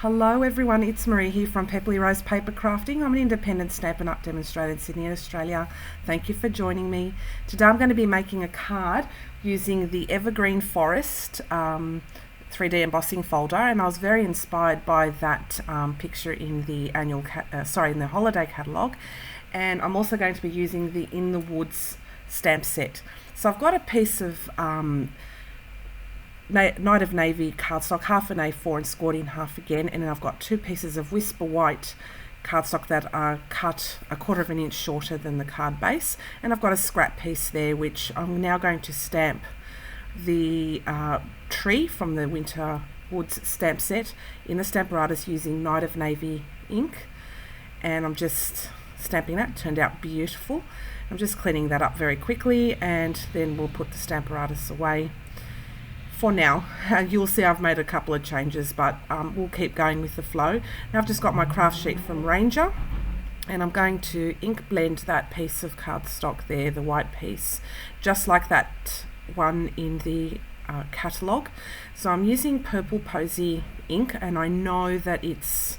Hello everyone, it's Marie here from Pepperly Rose Paper Crafting. I'm an independent Stampin' Up demonstrator in Sydney, Australia. Thank you for joining me. Today I'm going to be making a card using the Evergreen Forest 3D embossing folder, and I was very inspired by that picture in the in the holiday catalogue. And I'm also going to be using the In the Woods stamp set. So I've got a piece of Night of Navy cardstock, half an A4 and scored in half again, and then I've got two pieces of Whisper White cardstock that are cut 1/4 of an inch shorter than the card base, and I've got a scrap piece there which I'm now going to stamp the tree from the Winter Woods stamp set in the Stamparatus using Night of Navy ink, and I'm just stamping that. It turned out beautiful. I'm just cleaning that up very quickly, and then we'll put the Stamparatus away. For now, you'll see I've made a couple of changes, but we'll keep going with the flow. Now I've just got my craft sheet from Ranger, and I'm going to ink blend that piece of cardstock there, the white piece, just like that one in the catalogue. So I'm using Purple Posy ink, and I know that it's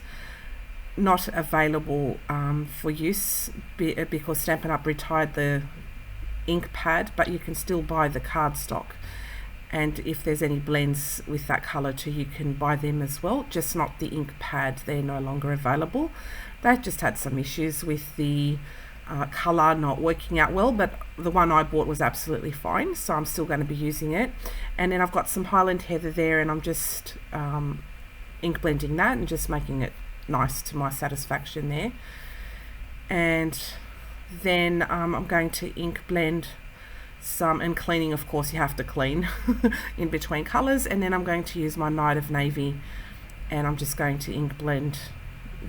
not available for use because Stampin' Up retired the ink pad, but you can still buy the cardstock. And if there's any blends with that colour too, you can buy them as well, just not the ink pad. They're no longer available. They just had some issues with the colour not working out well, but the one I bought was absolutely fine, so I'm still going to be using it. And then I've got some Highland Heather there, and I'm just ink blending that and just making it nice to my satisfaction there. And then I'm going to ink blend some, and cleaning, of course you have to clean in between colours, and then I'm going to use my Night of Navy, and I'm just going to ink blend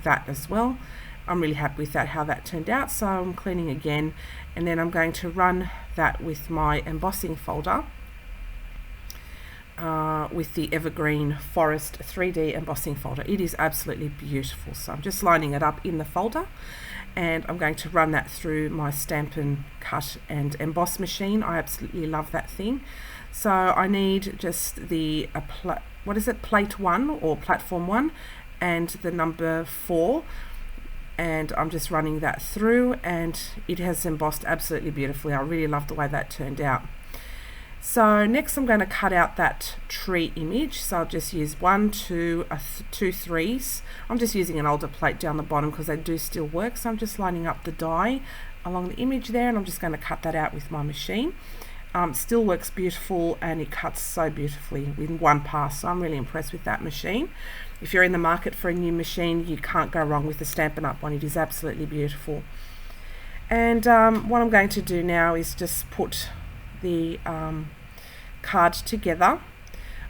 that as well. I'm really happy with that, how that turned out, so I'm cleaning again, and then I'm going to run that with my embossing folder with the Evergreen Forest 3D embossing folder. It is absolutely beautiful, so I'm just lining it up in the folder, and I'm going to run that through my Stampin' Cut and Emboss machine. I absolutely love that thing. So I need just the plate 1 or platform 1 and the number 4, and I'm just running that through, and it has embossed absolutely beautifully. I really love the way that turned out. So next I'm going to cut out that tree image, so I'll just use 1, 2, 2 3s. I'm just using an older plate down the bottom because they do still work, so I'm just lining up the die along the image there, and I'm just going to cut that out with my machine. Still works beautiful, and it cuts so beautifully in one pass, so I'm really impressed with that machine. If you're in the market for a new machine, you can't go wrong with the Stampin' Up one. It is absolutely beautiful. And what I'm going to do now is just put the card together.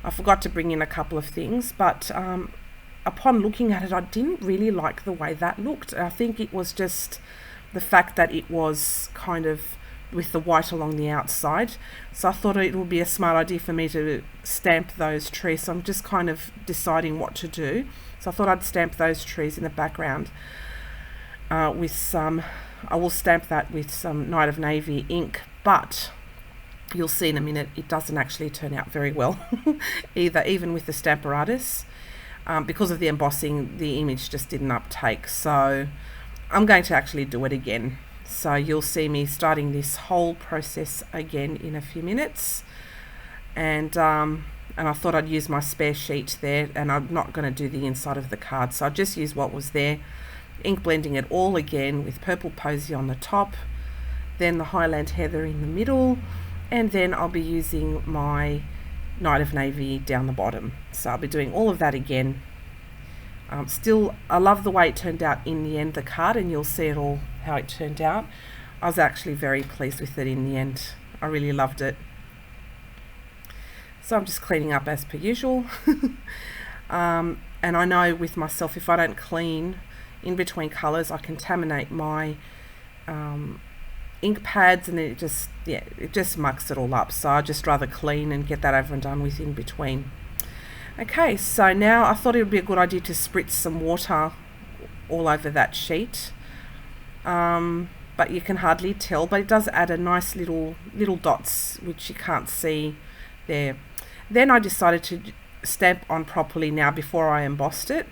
I forgot to bring in a couple of things, but upon looking at it, I didn't really like the way that looked. I think it was just the fact that it was kind of with the white along the outside, so I thought it would be a smart idea for me to stamp those trees. So I'm just kind of deciding what to do, so I thought I'd stamp those trees in the background with some, I will stamp that with some Night of Navy ink, but you'll see in a minute it doesn't actually turn out very well even with the Stamparatus. Because of the embossing, the image just didn't uptake, so I'm going to actually do it again. So you'll see me starting this whole process again in a few minutes, and I thought I'd use my spare sheet there, and I'm not going to do the inside of the card, so I'll just use what was there, ink blending it all again with Purple Posy on the top, then the Highland Heather in the middle, and then I'll be using my Night of Navy down the bottom. So I'll be doing all of that again. Still, I love the way it turned out in the end, the card, and you'll see it all how it turned out. I was actually very pleased with it in the end. I really loved it. So I'm just cleaning up as per usual. And I know with myself, if I don't clean in between colours, I contaminate my ink pads, and it just mucks it all up. So I just rather clean and get that over and done with in between. Okay, so now I thought it would be a good idea to spritz some water all over that sheet, but you can hardly tell, but it does add a nice little dots which you can't see there. Then I decided to stamp on properly now before I embossed it.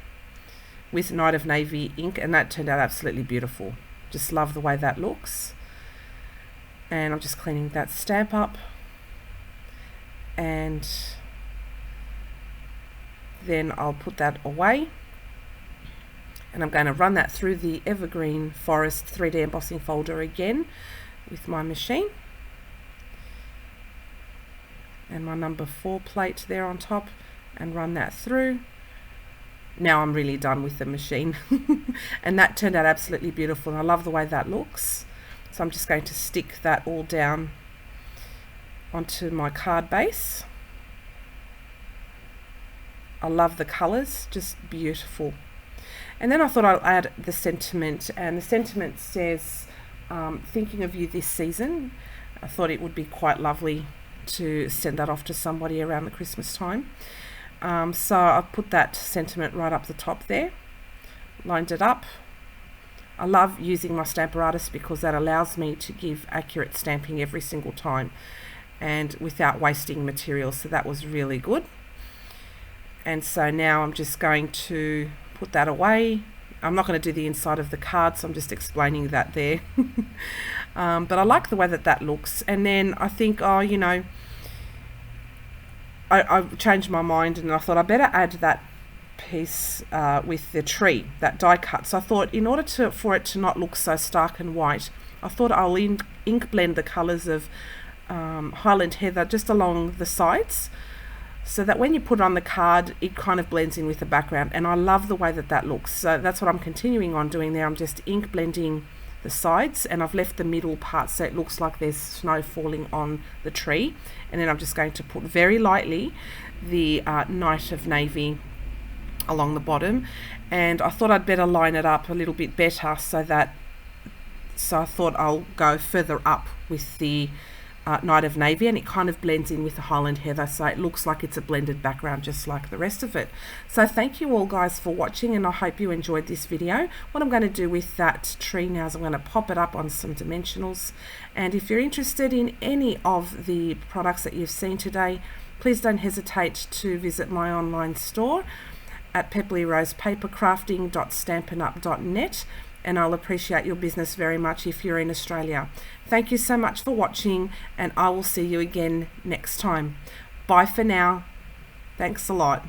with Night of Navy ink, and that turned out absolutely beautiful. Just love the way that looks. And I'm just cleaning that stamp up, and then I'll put that away, and I'm going to run that through the Evergreen Forest 3D embossing folder again with my machine, and my number 4 plate there on top, and run that through. Now I'm really done with the machine. And that turned out absolutely beautiful, and I love the way that looks. So I'm just going to stick that all down onto my card base. I love the colours, just beautiful. And then I thought I'll add the sentiment, and the sentiment says, thinking of you this season. I thought it would be quite lovely to send that off to somebody around the Christmas time. So I've put that sentiment right up the top there, lined it up. I love using my Stamper Artist because that allows me to give accurate stamping every single time and without wasting material, so that was really good. And so now I'm just going to put that away. I'm not going to do the inside of the card, so I'm just explaining that there. But I like the way that that looks. And then I think, oh, you know, I changed my mind, and I thought I better add that piece with the tree, that die cut. So I thought, in order for it to not look so stark and white, I thought I'll ink blend the colours of Highland Heather just along the sides, so that when you put it on the card, it kind of blends in with the background. And I love the way that that looks. So that's what I'm continuing on doing there. I'm just ink blending the sides, and I've left the middle part so it looks like there's snow falling on the tree. And then I'm just going to put very lightly the Night of Navy along the bottom, and I thought I'd better line it up a little bit better, so I thought I'll go further up with the Night of Navy, and it kind of blends in with the Highland Heather, so it looks like it's a blended background just like the rest of it. So thank you all guys for watching, and I hope you enjoyed this video. What I'm going to do with that tree now is I'm going to pop it up on some dimensionals, and if you're interested in any of the products that you've seen today, please don't hesitate to visit my online store at pepperyrosepapercrafting.stampinup.net, and I'll appreciate your business very much if you're in Australia. Thank you so much for watching, and I will see you again next time. Bye for now. Thanks a lot.